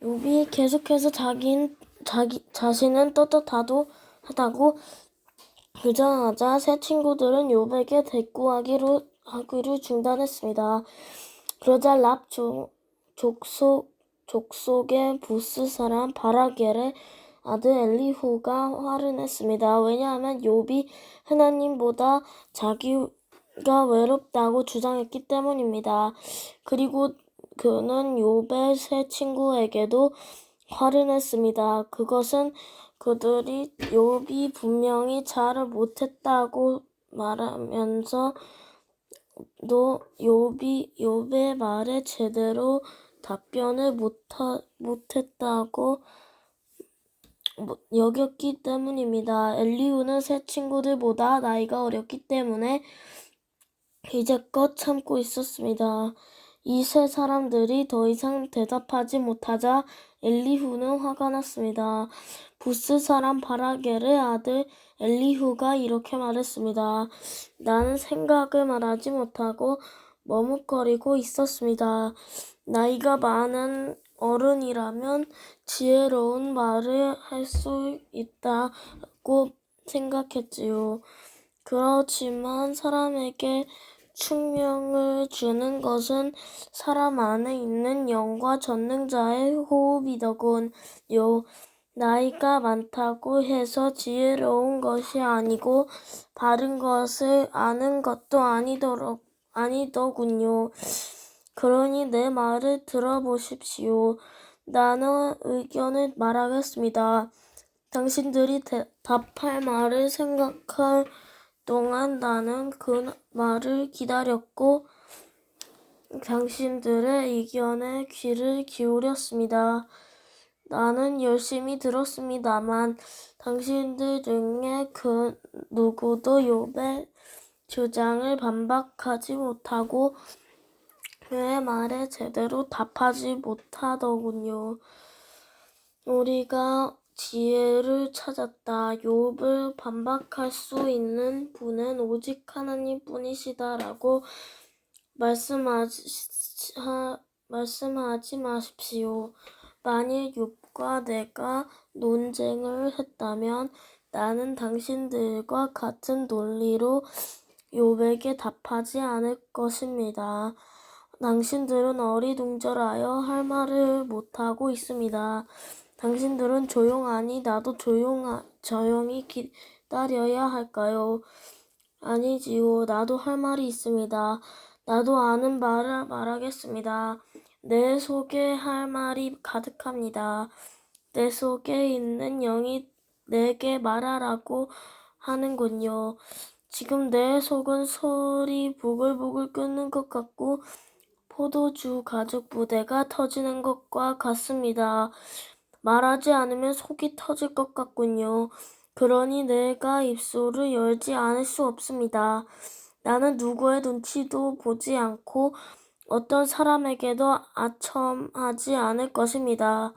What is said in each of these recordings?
욥이 계속해서 자신은 떳떳하다고 주장하자 새 친구들은 욥에게 대꾸하기를 중단했습니다. 그러자 랍 족속의 부스 사람 바라겔의 아들 엘리후가 화를 냈습니다. 왜냐하면 욥이 하나님보다 자기가 외롭다고 주장했기 때문입니다. 그리고 그는 욥의 새 친구에게도 화를 냈습니다. 그것은 그들이 욥이 분명히 잘 못했다고 말하면서도 욥의 말에 제대로 답변을 못했다고 여겼기 때문입니다. 엘리후는 새 친구들보다 나이가 어렸기 때문에 이제껏 참고 있었습니다. 이 세 사람들이 더 이상 대답하지 못하자 엘리후는 화가 났습니다. 부스 사람 바라겔의 아들 엘리후가 이렇게 말했습니다. 나는 생각을 말하지 못하고 머뭇거리고 있었습니다. 나이가 많은 어른이라면 지혜로운 말을 할 수 있다고 생각했지요. 그렇지만 사람에게 충명을 주는 것은 사람 안에 있는 영과 전능자의 호흡이더군요. 나이가 많다고 해서 지혜로운 것이 아니고 바른 것을 아는 것도 아니더군요. 그러니 내 말을 들어보십시오. 나는 의견을 말하겠습니다. 당신들이 답할 말을 생각할 동안 나는 그 말을 기다렸고 당신들의 의견에 귀를 기울였습니다. 나는 열심히 들었습니다만 당신들 중에 그 누구도 욥의 주장을 반박하지 못하고 그의 말에 제대로 답하지 못하더군요. 우리가 지혜를 찾았다. 욥을 반박할 수 있는 분은 오직 하나님뿐이시다라고 말씀하지 마십시오. 만일 욥과 내가 논쟁을 했다면 나는 당신들과 같은 논리로 욥에게 답하지 않을 것입니다. 당신들은 어리둥절하여 할 말을 못하고 있습니다. 당신들은 조용하니 나도 조용히 기다려야 할까요? 아니지요. 나도 할 말이 있습니다. 나도 아는 말을 말하겠습니다. 내 속에 할 말이 가득합니다. 내 속에 있는 영이 내게 말하라고 하는군요. 지금 내 속은 솔이 부글부글 끓는 것 같고 포도주 가죽 부대가 터지는 것과 같습니다. 말하지 않으면 속이 터질 것 같군요. 그러니 내가 입술을 열지 않을 수 없습니다. 나는 누구의 눈치도 보지 않고 어떤 사람에게도 아첨하지 않을 것입니다.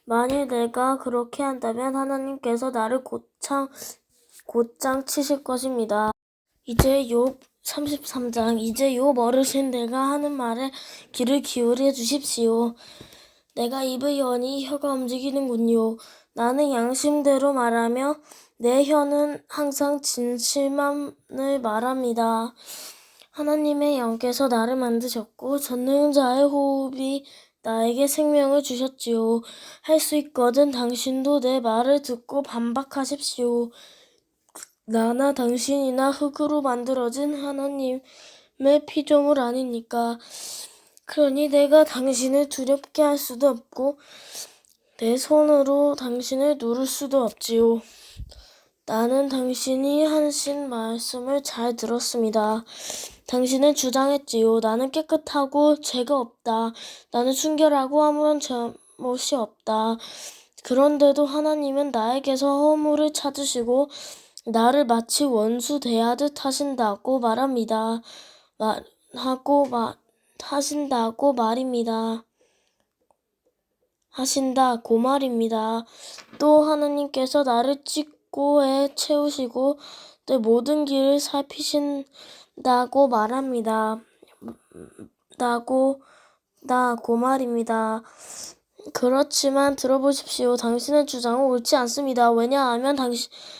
만일 내가 그렇게 한다면 하나님께서 나를 곧장 치실 것입니다. 이제 욥 33장. 이제 욥 어르신, 내가 하는 말에 귀를 기울여 주십시오. 내가 입을 여니 혀가 움직이는군요. 나는 양심대로 말하며 내 혀는 항상 진실만을 말합니다. 하나님의 영께서 나를 만드셨고 전능자의 호흡이 나에게 생명을 주셨지요. 할 수 있거든 당신도 내 말을 듣고 반박하십시오. 나나 당신이나 흙으로 만들어진 하나님의 피조물 아닙니까? 그러니 내가 당신을 두렵게 할 수도 없고 내 손으로 당신을 누를 수도 없지요. 나는 당신이 하신 말씀을 잘 들었습니다. 당신은 주장했지요. 나는 깨끗하고 죄가 없다. 나는 순결하고 아무런 잘못이 없다. 그런데도 하나님은 나에게서 허물을 찾으시고 나를 마치 원수 대하듯 하신다고 말입니다. 또 하나님께서 나를 찢고에 채우시고 내 모든 길을 살피신다고 말합니다. 그렇지만 들어보십시오. 당신의 주장은 옳지 않습니다. 왜냐하면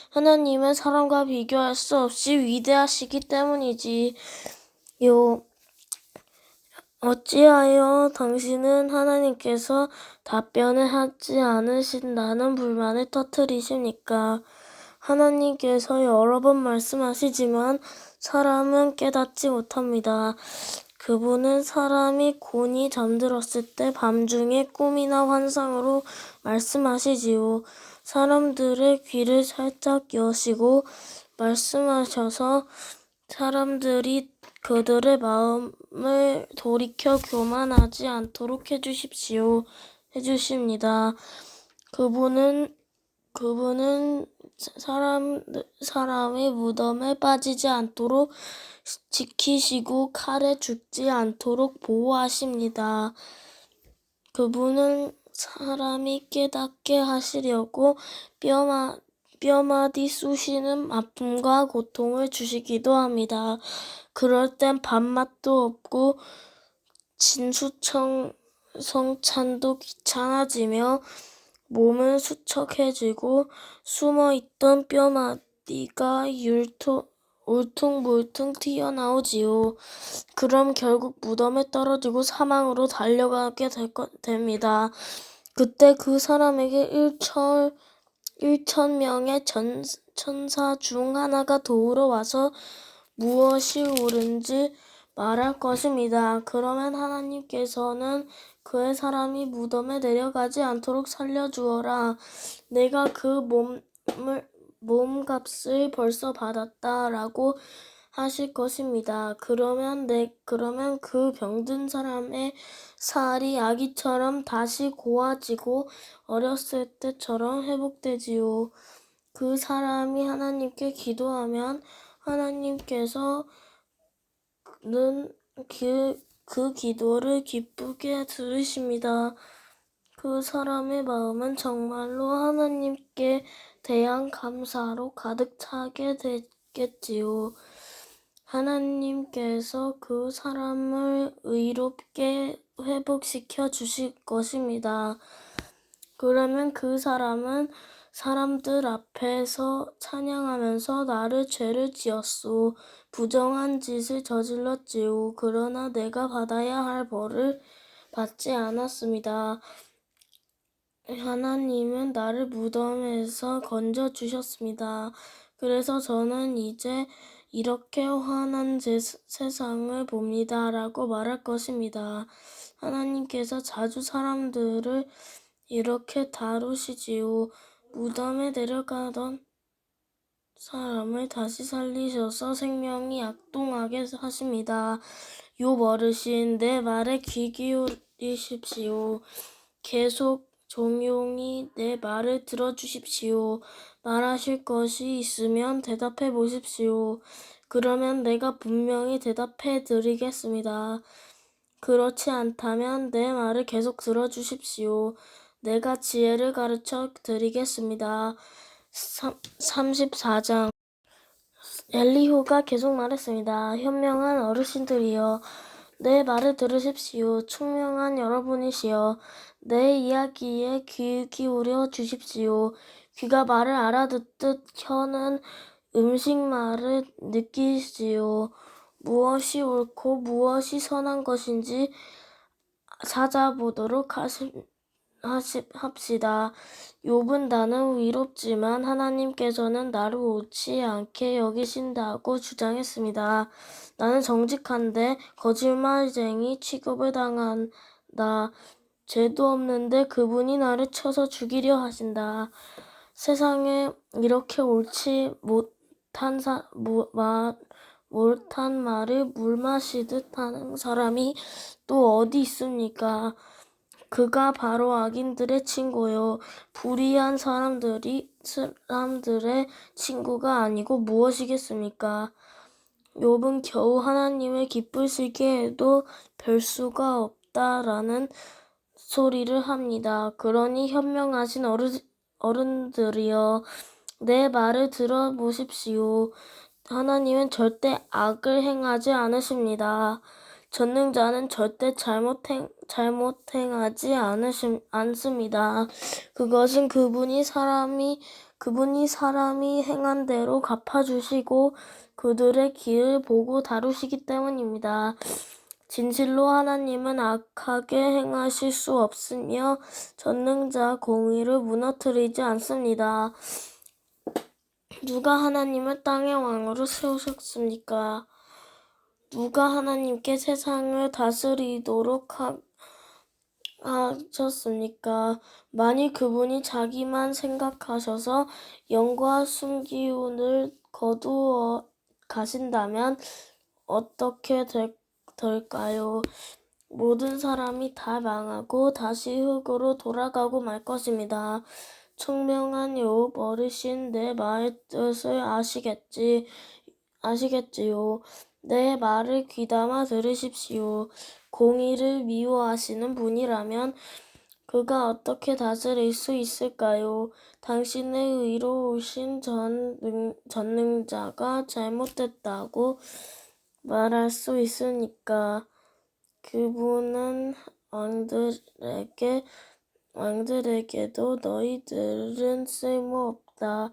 하나님은 사람과 비교할 수 없이 위대하시기 때문이지요. 어찌하여 당신은 하나님께서 답변을 하지 않으신다는 불만을 터뜨리십니까? 하나님께서 여러 번 말씀하시지만 사람은 깨닫지 못합니다. 그분은 사람이 곤히 잠들었을 때 밤중에 꿈이나 환상으로 말씀하시지요. 사람들의 귀를 살짝 여시고 말씀하셔서 사람들이 그들의 마음을 돌이켜 교만하지 않도록 해주십니다. 그분은 사람의 무덤에 빠지지 않도록 지키시고 칼에 죽지 않도록 보호하십니다. 그분은 사람이 깨닫게 하시려고 뼈마디 쑤시는 아픔과 고통을 주시기도 합니다. 그럴 땐 밥맛도 없고 진수성찬도 귀찮아지며 몸은 수척해지고 숨어있던 뼈마디가 울퉁불퉁 튀어나오지요. 그럼 결국 무덤에 떨어지고 사망으로 달려가게 됩니다. 그때 그 사람에게 1,000명의 천사 중 하나가 도우러 와서 무엇이 옳은지 말할 것입니다. 그러면 하나님께서는 그의 사람이 무덤에 내려가지 않도록 살려주어라. 내가 그 몸값을 벌써 받았다 라고 하실 것입니다. 그러면 그 병든 사람의 살이 아기처럼 다시 고와지고 어렸을 때처럼 회복되지요. 그 사람이 하나님께 기도하면 하나님께서는 그 기도를 기쁘게 들으십니다. 그 사람의 마음은 정말로 하나님께 대한 감사로 가득 차게 되겠지요. 하나님께서 그 사람을 의롭게 회복시켜 주실 것입니다. 그러면 그 사람은 사람들 앞에서 찬양하면서 나를 죄를 지었소. 부정한 짓을 저질렀지요. 그러나 내가 받아야 할 벌을 받지 않았습니다. 하나님은 나를 무덤에서 건져주셨습니다. 그래서 저는 이제 이렇게 환한 세상을 봅니다. 라고 말할 것입니다. 하나님께서 자주 사람들을 이렇게 다루시지요. 무덤에 내려가던 사람을 다시 살리셔서 생명이 약동하게 하십니다. 욥 어르신, 내 말에 귀 기울이십시오. 계속 조용히 내 말을 들어주십시오. 말하실 것이 있으면 대답해 보십시오. 그러면 내가 분명히 대답해 드리겠습니다. 그렇지 않다면 내 말을 계속 들어주십시오. 내가 지혜를 가르쳐 드리겠습니다. 34장 엘리후가 계속 말했습니다. 현명한 어르신들이여, 내 말을 들으십시오. 총명한 여러분이시여, 내 이야기에 귀 기울여 주십시오. 귀가 말을 알아듣듯 혀는 음식 맛을 느끼지요. 무엇이 옳고 무엇이 선한 것인지 찾아보도록 합시다. 욥은 나는 위롭지만 하나님께서는 나를 옳지 않게 여기신다고 주장했습니다. 나는 정직한데 거짓말쟁이 취급을 당한다. 죄도 없는데 그분이 나를 쳐서 죽이려 하신다. 세상에 이렇게 옳지 못한 말을 물 마시듯 하는 사람이 또 어디 있습니까? 그가 바로 악인들의 친구요. 불의한 사람들의 친구가 아니고 무엇이겠습니까? 욥은 겨우 하나님을 기쁘시게 해도 별 수가 없다라는 소리를 합니다. 그러니 현명하신 어른들이여, 내 말을 들어보십시오. 하나님은 절대 악을 행하지 않으십니다. 전능자는 절대 잘못 행하지 않습니다. 그것은 그분이 사람이 행한 대로 갚아주시고 그들의 길을 보고 다루시기 때문입니다. 진실로 하나님은 악하게 행하실 수 없으며 전능자 공의를 무너뜨리지 않습니다. 누가 하나님을 땅의 왕으로 세우셨습니까? 누가 하나님께 세상을 다스리도록 하셨습니까? 만일 그분이 자기만 생각하셔서 영과 순기운을 거두어 가신다면 어떻게 될까요? 모든 사람이 다 망하고 다시 흙으로 돌아가고 말 것입니다. 총명한 여우 어르신, 내 말의 뜻을 아시겠지요? 내 말을 귀담아 들으십시오. 공의를 미워하시는 분이라면 그가 어떻게 다스릴 수 있을까요? 당신의 의로우신 전능자가 잘못됐다고 말할 수 있으니까. 그분은 왕들에게도 너희들은 쓸모없다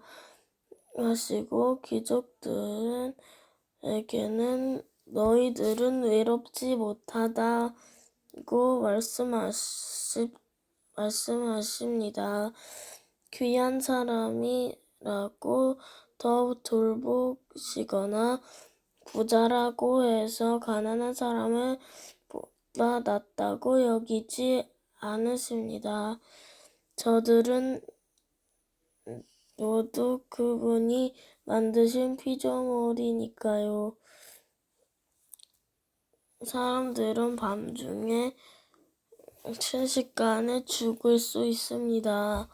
하시고 귀족들에게는 너희들은 외롭지 못하다고 말씀하십니다. 귀한 사람이라고 더 돌보시거나 부자라고 해서 가난한 사람을 보다 낫다고 여기지 않으십니다. 저들은 모두 그분이 만드신 피조물이니까요. 사람들은 밤중에 순식간에 죽을 수 있습니다.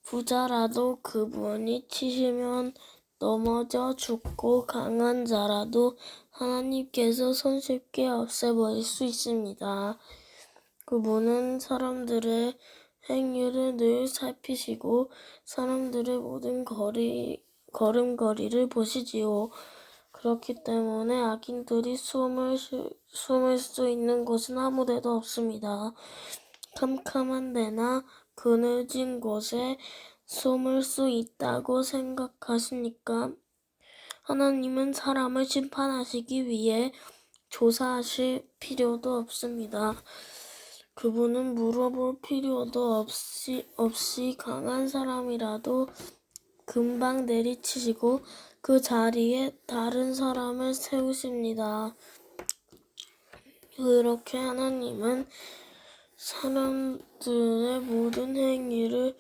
부자라도 그분이 치시면 넘어져 죽고 강한 자라도 하나님께서 손쉽게 없애버릴 수 있습니다. 그분은 사람들의 행위를 늘 살피시고 사람들의 모든 걸음걸이를 보시지요. 그렇기 때문에 악인들이 숨을 수 있는 곳은 아무데도 없습니다. 캄캄한 데나 그늘진 곳에 숨을 수 있다고 생각하십니까? 하나님은 사람을 심판하시기 위해 조사하실 필요도 없습니다. 그분은 물어볼 필요도 없이 강한 사람이라도 금방 내리치시고 그 자리에 다른 사람을 세우십니다. 그렇게 하나님은 사람들의 모든 행위를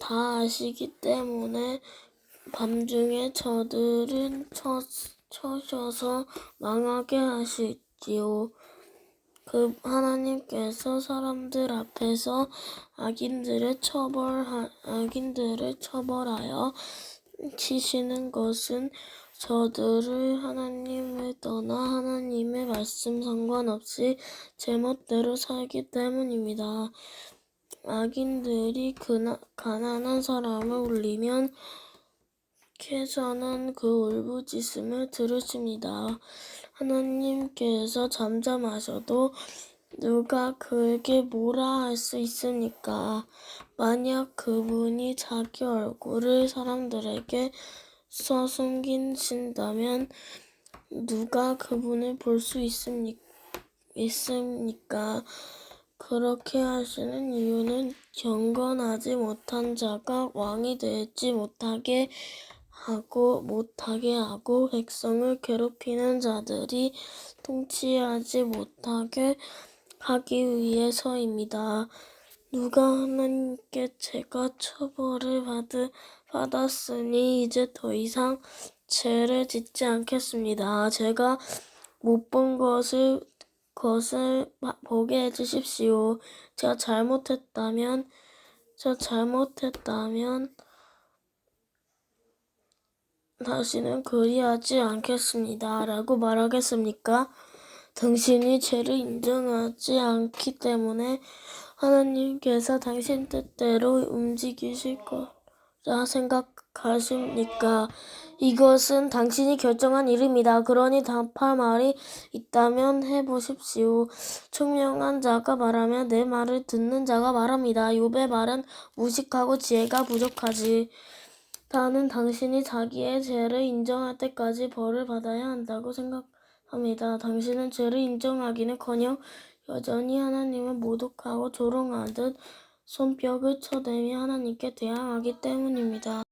다 아시기 때문에 밤중에 저들은 쳐셔서 망하게 하시지요. 그 하나님께서 사람들 앞에서 악인들을 처벌하여 치시는 것은 저들을 하나님을 떠나 하나님의 말씀 상관없이 제멋대로 살기 때문입니다. 악인들이 가난한 사람을 울리면 캐서는 그 울부짖음을 들으십니다. 하나님께서 잠잠하셔도 누가 그에게 뭐라 할 수 있습니까? 만약 그분이 자기 얼굴을 사람들에게 숨기신다면 누가 그분을 볼 수 있습니까? 그렇게 하시는 이유는 경건하지 못한 자가 왕이 되지 못하게 하고 백성을 괴롭히는 자들이 통치하지 못하게 하기 위해서입니다. 누가 하나님께 제가 처벌을 받았으니 이제 더 이상 죄를 짓지 않겠습니다. 제가 못 본 것을 보게 해주십시오. 제가 잘못했다면 다시는 그리하지 않겠습니다. 라고 말하겠습니까? 당신이 죄를 인정하지 않기 때문에 하나님께서 당신 뜻대로 움직이실 거라 생각하십니까? 이것은 당신이 결정한 일입니다. 그러니 답할 말이 있다면 해보십시오. 총명한 자가 말하면 내 말을 듣는 자가 말합니다. 욥의 말은 무식하고 지혜가 부족하지. 나는 당신이 자기의 죄를 인정할 때까지 벌을 받아야 한다고 생각합니다. 당신은 죄를 인정하기는커녕 여전히 하나님을 모독하고 조롱하듯 손뼉을 쳐대며 하나님께 대항하기 때문입니다.